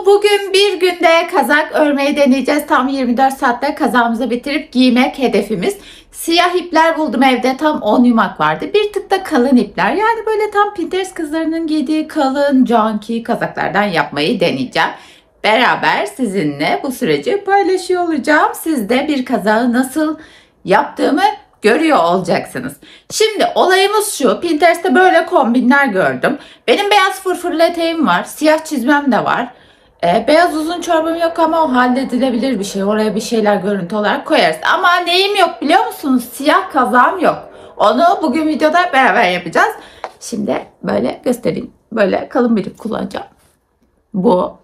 Bugün bir günde kazak örmeyi deneyeceğiz. Tam 24 saatte kazağımızı bitirip giymek hedefimiz. Siyah ipler buldum evde. Tam 10 yumak vardı. Bir tık da kalın ipler. Yani böyle tam Pinterest kızlarının giydiği kalın, canki kazaklardan yapmayı deneyeceğim. Beraber sizinle bu süreci paylaşıyor olacağım. Siz de bir kazağı nasıl yaptığımı görüyor olacaksınız. Şimdi olayımız şu. Pinterest'te böyle kombinler gördüm. Benim beyaz fırfırlı eteğim var. Siyah çizmem de var. Beyaz uzun çorbam yok ama o halledilebilir bir şey. Oraya bir şeyler görüntü olarak koyarız. Ama neyim yok biliyor musunuz? Siyah kazağım yok. Onu bugün videoda beraber yapacağız. Şimdi böyle göstereyim. Böyle kalın bir ip kullanacağım. Bu.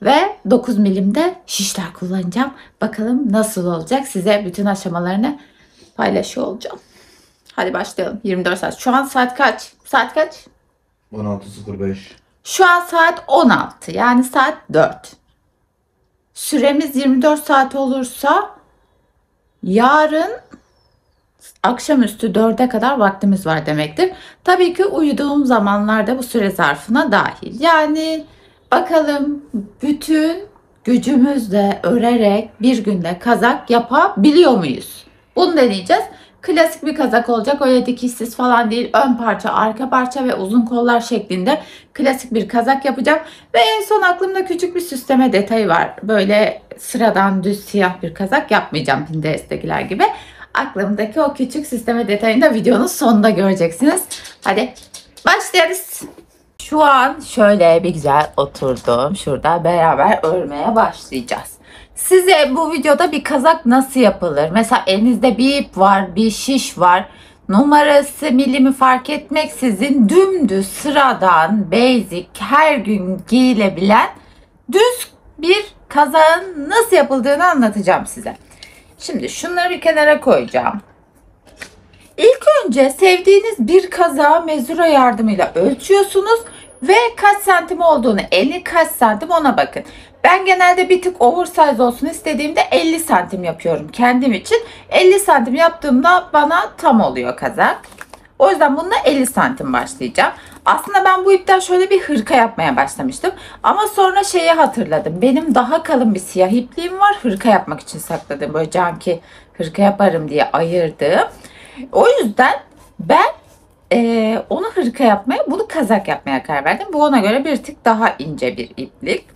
Ve 9 milimde şişler kullanacağım. Bakalım nasıl olacak. Size bütün aşamalarını paylaşıyor olacağım. Hadi başlayalım. 24 saat. Şu an saat kaç? Saat kaç? 16.05. Şu an saat 16. Yani saat 4. Süremiz 24 saat olursa yarın akşamüstü 4'e kadar vaktimiz var demektir. Tabii ki uyuduğum zamanlarda bu süre zarfına dahil. Yani bakalım bütün gücümüzle örerek bir günde kazak yapabiliyor muyuz? Bunu deneyeceğiz. Klasik bir kazak olacak. Öyle dikişsiz falan değil. Ön parça, arka parça ve uzun kollar şeklinde klasik bir kazak yapacağım. Ve en son aklımda küçük bir süsleme detayı var. Böyle sıradan düz siyah bir kazak yapmayacağım Pinterest'tekiler gibi. Aklımdaki o küçük süsleme detayını da videonun sonunda göreceksiniz. Hadi başlayalım. Şu an şöyle bir güzel oturdum. Şurada beraber örmeye başlayacağız. Size bu videoda bir kazak nasıl yapılır? Mesela elinizde bir ip var, bir şiş var. Numarası, milimi fark etmeksizin dümdüz, sıradan, basic, her gün giyilebilen düz bir kazağın nasıl yapıldığını anlatacağım size. Şimdi şunları bir kenara koyacağım. İlk önce sevdiğiniz bir kazağı mezura yardımıyla ölçüyorsunuz ve kaç santim olduğunu, eni kaç santim ona bakın. Ben genelde bir tık oversize olsun istediğimde 50 santim yapıyorum kendim için. 50 santim yaptığımda bana tam oluyor kazak. O yüzden bununla 50 santim başlayacağım. Aslında ben bu ipten şöyle bir hırka yapmaya başlamıştım. Ama sonra şeyi hatırladım. Benim daha kalın bir siyah ipliğim var. Hırka yapmak için sakladım. Böyle canki hırka yaparım diye ayırdım. O yüzden ben onu hırka yapmaya, bunu kazak yapmaya karar verdim. Bu ona göre bir tık daha ince bir iplik.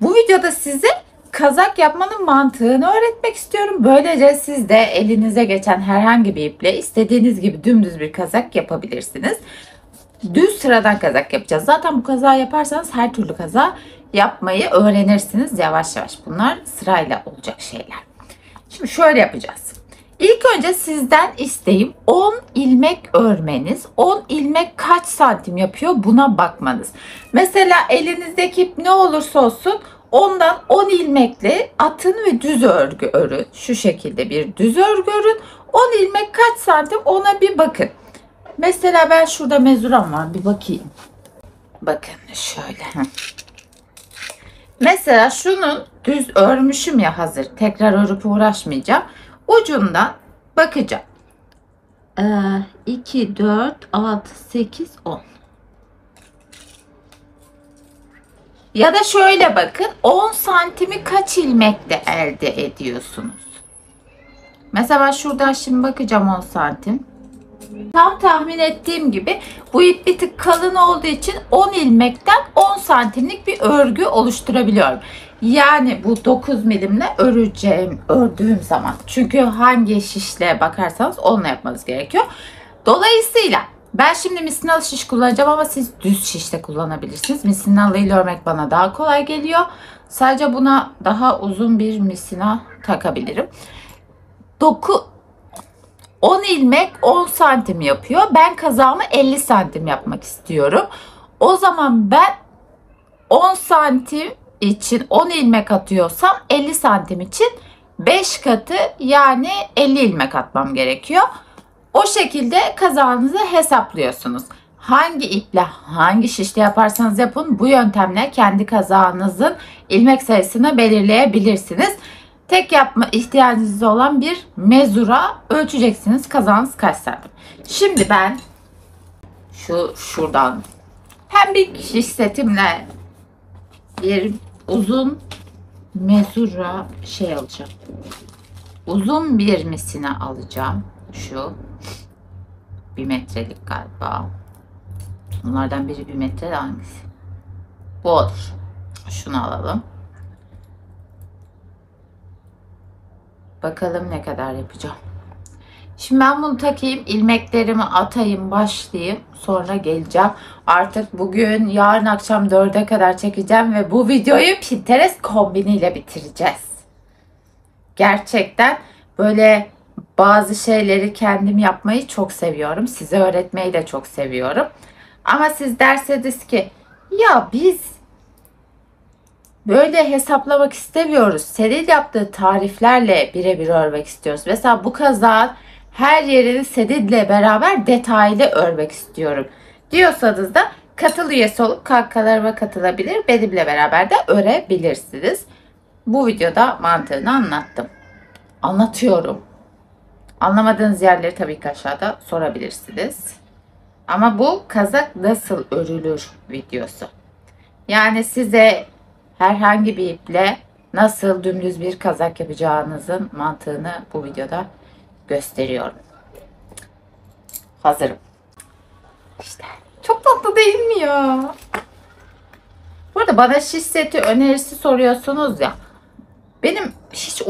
Bu videoda size kazak yapmanın mantığını öğretmek istiyorum. Böylece siz de elinize geçen herhangi bir iple istediğiniz gibi dümdüz bir kazak yapabilirsiniz. Düz sıradan kazak yapacağız. Zaten bu kazağı yaparsanız her türlü kazağı yapmayı öğrenirsiniz yavaş yavaş. Bunlar sırayla olacak şeyler. Şimdi şöyle yapacağız. İlk önce sizden isteğim 10 ilmek örmeniz. 10 ilmek kaç santim yapıyor buna bakmanız. Mesela elinizdeki ip ne olursa olsun ondan 10 ilmekle atın ve düz örgü örün. Şu şekilde bir düz örgü örün. 10 ilmek kaç santim ona bir bakın. Mesela ben şurada mezuram var bir bakayım. Bakın şöyle. Mesela şunun düz örmüşüm ya hazır. Tekrar örüp uğraşmayacağım. Ucundan bakacağım. 2, 4, 6, 8, 10. Ya da şöyle bakın. 10 santimi kaç ilmekte elde ediyorsunuz? Mesela ben şuradan şimdi bakacağım 10 santim. Tam tahmin ettiğim gibi bu ip bir tık kalın olduğu için 10 ilmekten 10 santimlik bir örgü oluşturabiliyorum. Yani bu 9 milimle ördüğüm zaman. Çünkü hangi şişle bakarsanız onunla yapmanız gerekiyor. Dolayısıyla ben şimdi misinalı şiş kullanacağım ama siz düz şiş de kullanabilirsiniz. Misinalı ile örmek bana daha kolay geliyor. Sadece buna daha uzun bir misina takabilirim. 10 ilmek 10 santim yapıyor. Ben kazağımı 50 santim yapmak istiyorum. O zaman ben 10 santim için 10 ilmek atıyorsam 50 santim için 5 katı yani 50 ilmek atmam gerekiyor. O şekilde kazağınızı hesaplıyorsunuz. Hangi iple hangi şişle yaparsanız yapın bu yöntemle kendi kazağınızın ilmek sayısını belirleyebilirsiniz. Tek yapma ihtiyacınız olan bir mezura ölçeceksiniz. Kazağınız kaç santim. Şimdi ben şuradan hem bir şiş setimle bir uzun mezura şey alacağım. Uzun bir misine alacağım. Şu 1 metrelik galiba. Bunlardan biri 1 metre, hangisi? Bu olur. Şunu alalım. Bakalım ne kadar yapacağım. Şimdi ben bunu takayım, ilmeklerimi atayım, başlayayım. Sonra geleceğim. Artık bugün, yarın akşam 4'e kadar çekeceğim ve bu videoyu Pinterest kombiniyle bitireceğiz. Gerçekten böyle bazı şeyleri kendim yapmayı çok seviyorum. Size öğretmeyi de çok seviyorum. Ama siz derseniz ki ya biz böyle hesaplamak istemiyoruz. Seril yaptığı tariflerle birebir örmek istiyoruz. Mesela bu kazağın her yerini Seril'le beraber detaylı örmek istiyorum diyorsanız da katıl üyesi olup kankalarıma katılabilir. Benimle beraber de örebilirsiniz. Bu videoda mantığını anlattım. Anlatıyorum. Anlamadığınız yerleri tabii ki aşağıda sorabilirsiniz. Ama bu kazak nasıl örülür videosu. Yani size herhangi bir iple nasıl dümdüz bir kazak yapacağınızın mantığını bu videoda gösteriyorum. Hazırım. İşte çok tatlı değil mi ya? Bu arada bana şiş seti önerisi soruyorsunuz ya. Benim hiç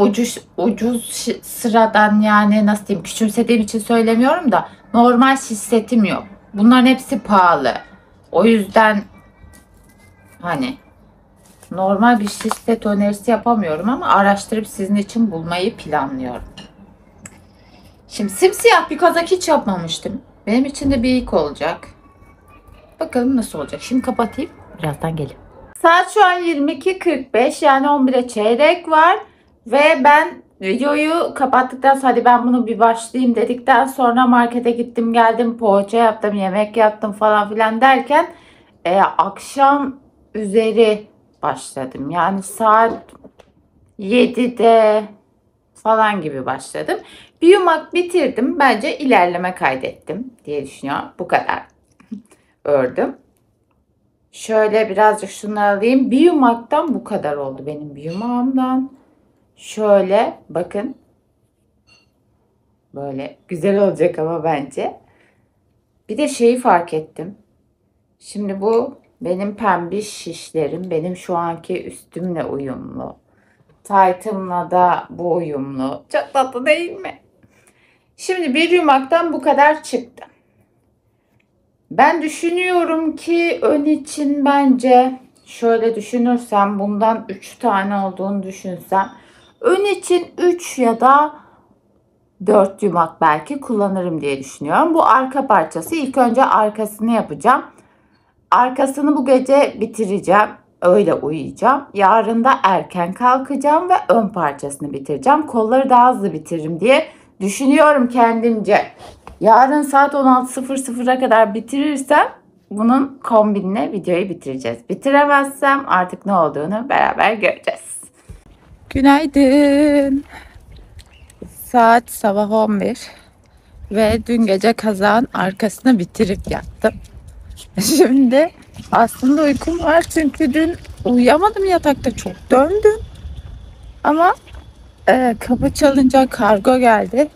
ucuz sıradan, yani nasıl diyeyim, küçümsediğim için söylemiyorum da normal şiş setim yok. Bunların hepsi pahalı. O yüzden hani normal bir şiş set önerisi yapamıyorum ama araştırıp sizin için bulmayı planlıyorum. Şimdi simsiyah bir kazak hiç yapmamıştım. Benim için de bir ilk olacak. Bakalım nasıl olacak. Şimdi kapatayım. Birazdan gelin. Saat şu an 22:45, yani 11'e çeyrek var. Ve ben videoyu kapattıktan sonra hadi ben bunu bir başlayayım dedikten sonra markete gittim geldim, poğaça yaptım, yemek yaptım falan filan derken akşam üzeri başladım. Yani saat 7'de falan gibi başladım. Bir yumak bitirdim. Bence ilerleme kaydettim diye düşünüyorum. Bu kadar ördüm. Şöyle birazcık şunları alayım. Bir yumaktan bu kadar oldu benim bir yumağımdan. Şöyle bakın. Böyle güzel olacak ama bence. Bir de şeyi fark ettim. Şimdi bu benim pembiş şişlerim. Benim şu anki üstümle uyumlu. Taytımla da bu uyumlu. Çok tatlı değil mi? Şimdi bir yumaktan bu kadar çıktı. Ben düşünüyorum ki ön için bence şöyle düşünürsem, bundan 3 tane olduğunu düşünsem, ön için 3 ya da 4 yumak belki kullanırım diye düşünüyorum. Bu arka parçası. İlk önce arkasını yapacağım. Arkasını bu gece bitireceğim. Öyle uyuyacağım. Yarın da erken kalkacağım ve ön parçasını bitireceğim. Kolları daha hızlı bitiririm diye düşünüyorum kendimce. Yarın saat 16:00'a kadar bitirirsem bunun kombinle videoyu bitireceğiz. Bitiremezsem artık ne olduğunu beraber göreceğiz. Günaydın. Saat sabah 11 ve dün gece kazağın arkasını bitirip yattım. Şimdi aslında uykum var çünkü dün uyuyamadım, yatakta çok döndüm. Ama kapı çalınca kargo geldi.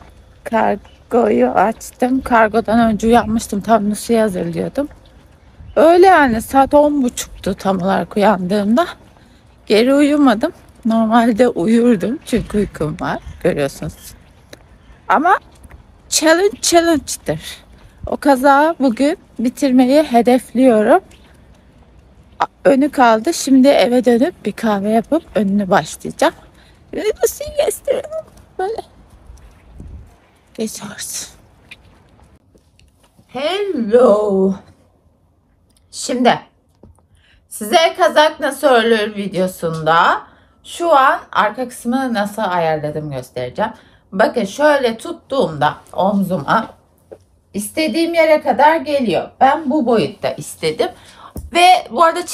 Kargoyu açtım. Kargodan önce uyanmıştım. Tam Nusu'yu hazırlıyordum. Öyle yani saat 10.30'tu tam olarak uyandığımda. Geri uyumadım. Normalde uyurdum çünkü uykum var. Görüyorsunuz. Ama challenge'dır. O kazağı bugün bitirmeyi hedefliyorum. Önü kaldı. Şimdi eve dönüp bir kahve yapıp önünü başlayacağım. Nusu'yu gösteriyorum. Böyle. Geçiyoruz. Hello. Şimdi size kazak nasıl örülür videosunda şu an arka kısmını nasıl ayarladım göstereceğim. Bakın şöyle tuttuğumda omzuma istediğim yere kadar geliyor. Ben bu boyutta istedim. Ve bu arada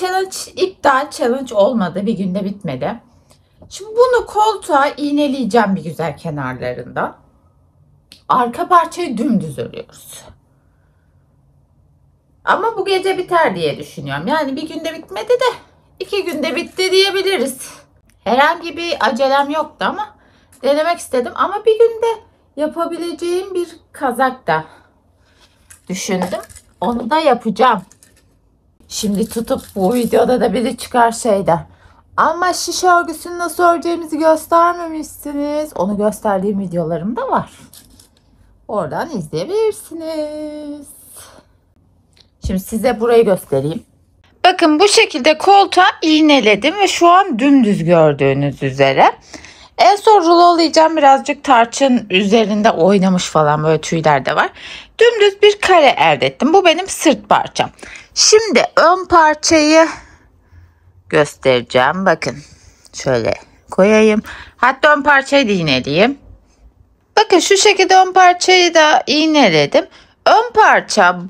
challenge olmadı. Bir günde bitmedi. Şimdi bunu koltuğa iğneleyeceğim bir güzel kenarlarında. Arka parçayı dümdüz örüyoruz. Ama bu gece biter diye düşünüyorum. Yani bir günde bitmedi de 2 günde bitti diyebiliriz. Herhangi bir acelem yoktu ama denemek istedim. Ama bir günde yapabileceğim bir kazak da düşündüm. Onu da yapacağım. Şimdi tutup bu videoda da biri çıkar şeyde. Ama şiş örgüsünü nasıl öreceğimizi göstermemişsiniz. Onu gösterdiğim videolarım da var. Oradan izleyebilirsiniz. Şimdi size burayı göstereyim. Bakın bu şekilde koltuğa iğneledim ve şu an dümdüz gördüğünüz üzere. En son rulolayacağım, birazcık tarçın üzerinde oynamış falan, böyle tüyler de var. Dümdüz bir kare elde ettim. Bu benim sırt parçam. Şimdi ön parçayı göstereceğim. Bakın şöyle koyayım. Hatta ön parçayı da iğneleyeyim. Bakın şu şekilde ön parçayı da iğneledim. Ön parça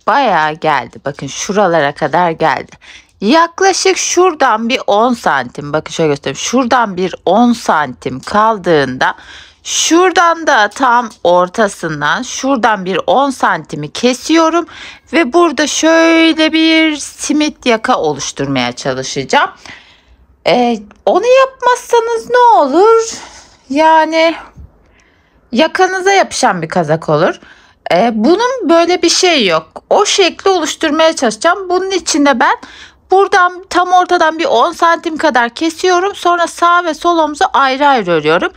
bayağı geldi. Bakın şuralara kadar geldi. Yaklaşık şuradan bir 10 santim. Bakın şöyle göstereyim. Şuradan bir 10 santim kaldığında şuradan da tam ortasından şuradan bir 10 santimi kesiyorum. Ve burada şöyle bir simit yaka oluşturmaya çalışacağım. Onu yapmazsanız ne olur? Yani yakanıza yapışan bir kazak olur. Bunun böyle bir şey yok. O şekli oluşturmaya çalışacağım. Bunun için de ben buradan tam ortadan bir 10 santim kadar kesiyorum. Sonra sağ ve sol omuzu ayrı ayrı örüyorum.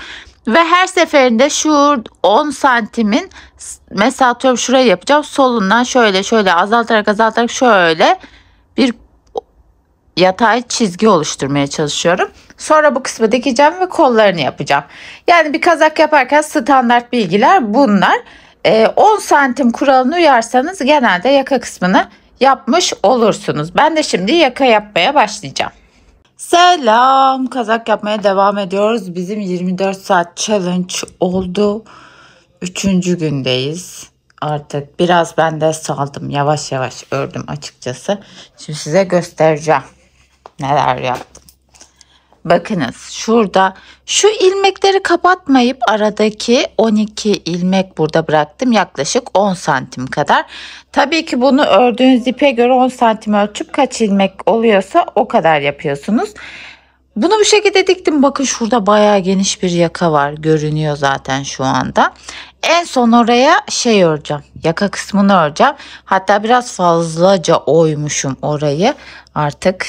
Ve her seferinde şu 10 santimin, mesela atıyorum şurayı yapacağım. Solundan şöyle azaltarak şöyle bir yatay çizgi oluşturmaya çalışıyorum. Sonra bu kısmı dikeceğim ve kollarını yapacağım. Yani bir kazak yaparken standart bilgiler bunlar. 10 santim kuralını uyarsanız genelde yaka kısmını yapmış olursunuz. Ben de şimdi yaka yapmaya başlayacağım. Selam. Kazak yapmaya devam ediyoruz. Bizim 24 saat challenge oldu. 3. gündeyiz. Artık biraz ben de saldım. Yavaş yavaş ördüm açıkçası. Şimdi size göstereceğim neler yaptım. Bakınız şurada şu ilmekleri kapatmayıp aradaki 12 ilmek burada bıraktım. Yaklaşık 10 santim kadar. Tabii ki bunu ördüğünüz ipe göre 10 santim ölçüp kaç ilmek oluyorsa o kadar yapıyorsunuz. Bunu bu şekilde diktim. Bakın şurada bayağı geniş bir yaka var. Görünüyor zaten şu anda. En son oraya şey öreceğim. Yaka kısmını öreceğim. Hatta biraz fazlaca oymuşum orayı. Artık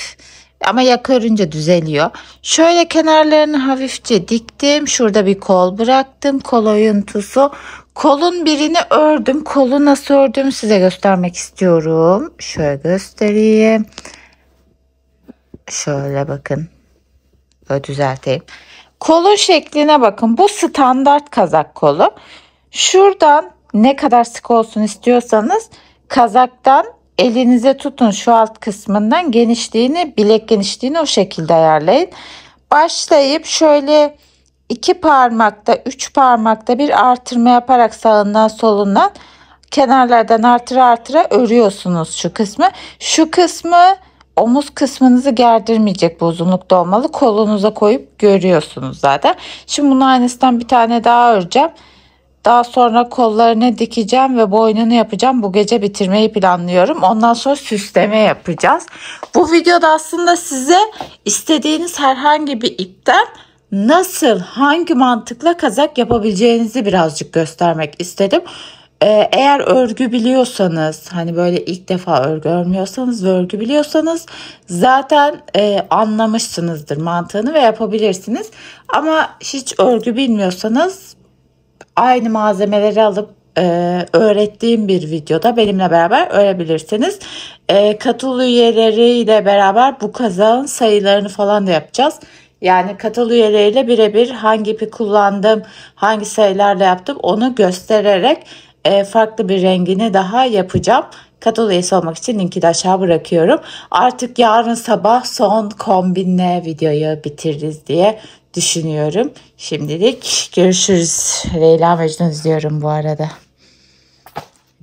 ama yaka örünce düzeliyor. Şöyle kenarlarını hafifçe diktim. Şurada bir kol bıraktım. Kol oyuntusu. Kolun birini ördüm. Kolu nasıl ördüğümü size göstermek istiyorum. Şöyle göstereyim. Şöyle bakın. Böyle düzelteyim. Kolun şekline bakın. Bu standart kazak kolu. Şuradan ne kadar sık olsun istiyorsanız kazaktan elinize tutun, şu alt kısmından genişliğini, bilek genişliğini o şekilde ayarlayın. Başlayıp şöyle 2 parmakta 3 parmakta bir artırma yaparak sağından solundan kenarlardan artıra örüyorsunuz şu kısmı. Şu kısmı omuz kısmınızı gerdirmeyecek bu uzunlukta olmalı. Kolunuza koyup görüyorsunuz zaten. Şimdi bunun aynısından bir tane daha öreceğim. Daha sonra kollarını dikeceğim ve boynunu yapacağım. Bu gece bitirmeyi planlıyorum. Ondan sonra süsleme yapacağız. Bu videoda aslında size istediğiniz herhangi bir ipten nasıl, hangi mantıkla kazak yapabileceğinizi birazcık göstermek istedim. Eğer örgü biliyorsanız, hani böyle ilk defa örgü örmüyorsanız ve örgü biliyorsanız zaten anlamışsınızdır mantığını ve yapabilirsiniz. Ama hiç örgü bilmiyorsanız aynı malzemeleri alıp öğrettiğim bir videoda benimle beraber örebilirsiniz. Katıl üyeleriyle beraber bu kazağın sayılarını falan da yapacağız. Yani katıl üyeleriyle birebir hangi ipi kullandım, hangi sayılarla yaptım onu göstererek farklı bir rengini daha yapacağım. Katıl üyesi olmak için linki de aşağı bırakıyorum. Artık yarın sabah son kombinle videoyu bitiririz diye düşünüyorum. Şimdilik görüşürüz. Leyla Mecnun izliyorum bu arada.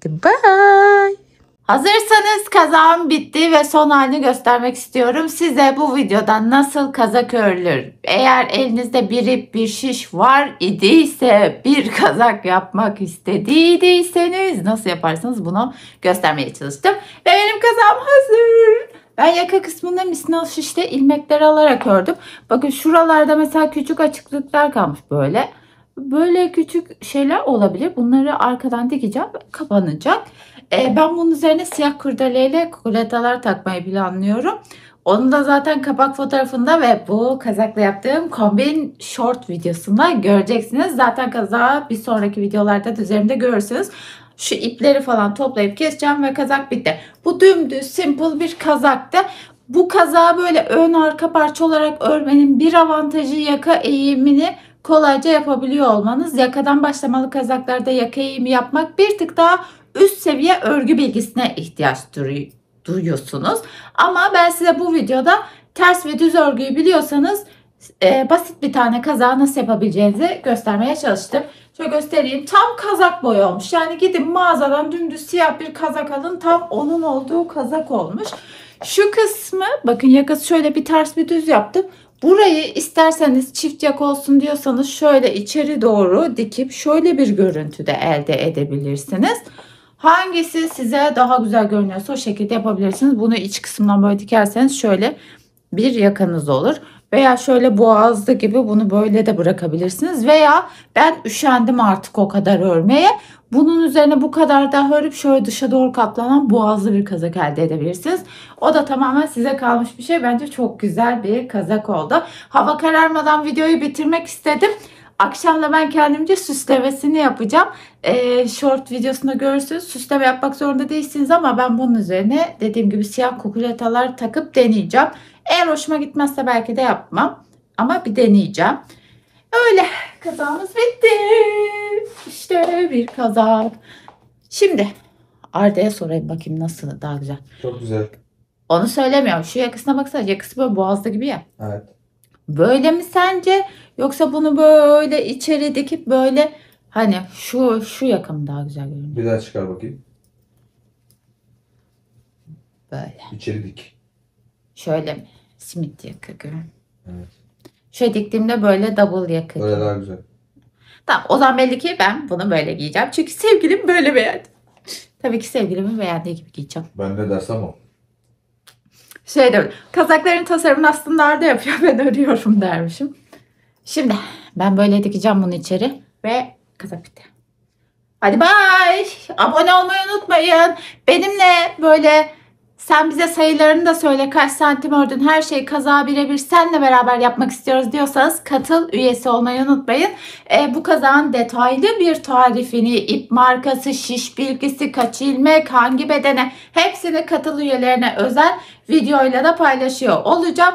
Goodbye. Hazırsanız kazağım bitti ve son halini göstermek istiyorum. Size bu videoda nasıl kazak örülür? Eğer elinizde bir ip, bir şiş var idiyse, bir kazak yapmak istediyseniz nasıl yaparsınız bunu göstermeye çalıştım. Ve benim kazağım hazır. Ben yaka kısmında misina şişte ilmekleri alarak ördüm. Bakın şuralarda mesela küçük açıklıklar kalmış böyle. Böyle küçük şeyler olabilir. Bunları arkadan dikeceğim. Kapanacak. Ben bunun üzerine siyah kurdeleyle kuletalar takmayı planlıyorum. Onu da zaten kapak fotoğrafında ve bu kazakla yaptığım kombin short videosunda göreceksiniz. Zaten kazağı bir sonraki videolarda da üzerimde görürsünüz. Şu ipleri falan toplayıp keseceğim ve kazak bitti. Bu dümdüz simple bir kazaktı. Bu kazağı böyle ön arka parça olarak örmenin bir avantajı yaka eğimini kolayca yapabiliyor olmanız. Yakadan başlamalı kazaklarda yaka eğimi yapmak bir tık daha üst seviye örgü bilgisine ihtiyaç duyuyorsunuz. Ama ben size bu videoda ters ve düz örgüyü biliyorsanız basit bir tane kazağı nasıl yapabileceğinizi göstermeye çalıştım. Şöyle göstereyim. Tam kazak boyu olmuş. Yani gidin mağazadan dümdüz siyah bir kazak alın. Tam onun olduğu kazak olmuş. Şu kısmı bakın yakası şöyle bir ters bir düz yaptım. Burayı isterseniz çift yaka olsun diyorsanız şöyle içeri doğru dikip şöyle bir görüntüde elde edebilirsiniz. Hangisi size daha güzel görünüyorsa o şekilde yapabilirsiniz. Bunu iç kısmından böyle dikerseniz şöyle bir yakanız olur. Veya şöyle boğazlı gibi bunu böyle de bırakabilirsiniz. Veya ben üşendim artık o kadar örmeye. Bunun üzerine bu kadar daha örüp şöyle dışa doğru katlanan boğazlı bir kazak elde edebilirsiniz. O da tamamen size kalmış bir şey. Bence çok güzel bir kazak oldu. Hava kararmadan videoyu bitirmek istedim. Akşam da ben kendimce süslemesini yapacağım. Short videosunda görürsünüz. Süsleme yapmak zorunda değilsiniz ama ben bunun üzerine dediğim gibi siyah kukuletalar takıp deneyeceğim. Eğer hoşuma gitmezse belki de yapmam. Ama bir deneyeceğim. Öyle kazağımız bitti. İşte bir kazak. Şimdi Arda'ya sorayım bakayım nasıl daha güzel. Çok güzel. Onu söylemiyorum. Şu yakasına baksana. Yakası böyle boğazlı gibi ya. Evet. Böyle mi sence? Yoksa bunu böyle içeri dikip böyle hani şu yaka mı daha güzel görünüyor? Bir daha çıkar bakayım. Böyle. İçeri dik. Şöyle mi? Simit yaka gibi. Evet. Şöyle diktiğimde böyle double yaka Böyle gibi. daha güzel. Tamam o zaman belli ki ben bunu böyle giyeceğim. Çünkü sevgilim böyle beğendi. Tabii ki sevgilimin beğendiği gibi giyeceğim. Ben ne dersem o. Şey de kazakların tasarımını aslında Arda yapıyor. Ben örüyorum dermişim. Şimdi ben böyle dikeceğim bunu içeri. Ve kazak bitti. Hadi bye. Abone olmayı unutmayın. Benimle böyle sen bize sayılarını da söyle kaç santim ördün her şeyi kazağı birebir senle beraber yapmak istiyoruz diyorsanız katıl üyesi olmayı unutmayın. Bu kazağın detaylı bir tarifini, ip markası, şiş bilgisi, kaç ilmek, hangi bedene hepsini katıl üyelerine özel videoyla da paylaşıyor olacağım.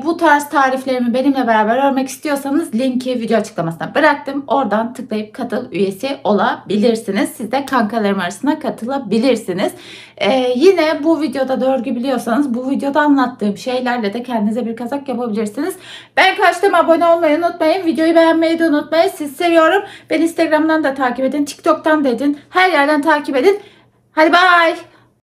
Bu tarz tariflerimi benimle beraber örmek istiyorsanız linki video açıklamasına bıraktım. Oradan tıklayıp katıl üyesi olabilirsiniz. Siz de kankalarım arasına katılabilirsiniz. Yine bu videoda da örgü biliyorsanız bu videoda anlattığım şeylerle de kendinize bir kazak yapabilirsiniz. Ben kaçtım, abone olmayı unutmayın. Videoyu beğenmeyi de unutmayın. Sizi seviyorum. Beni Instagram'dan da takip edin. TikTok'tan da edin. Her yerden takip edin. Hadi bye.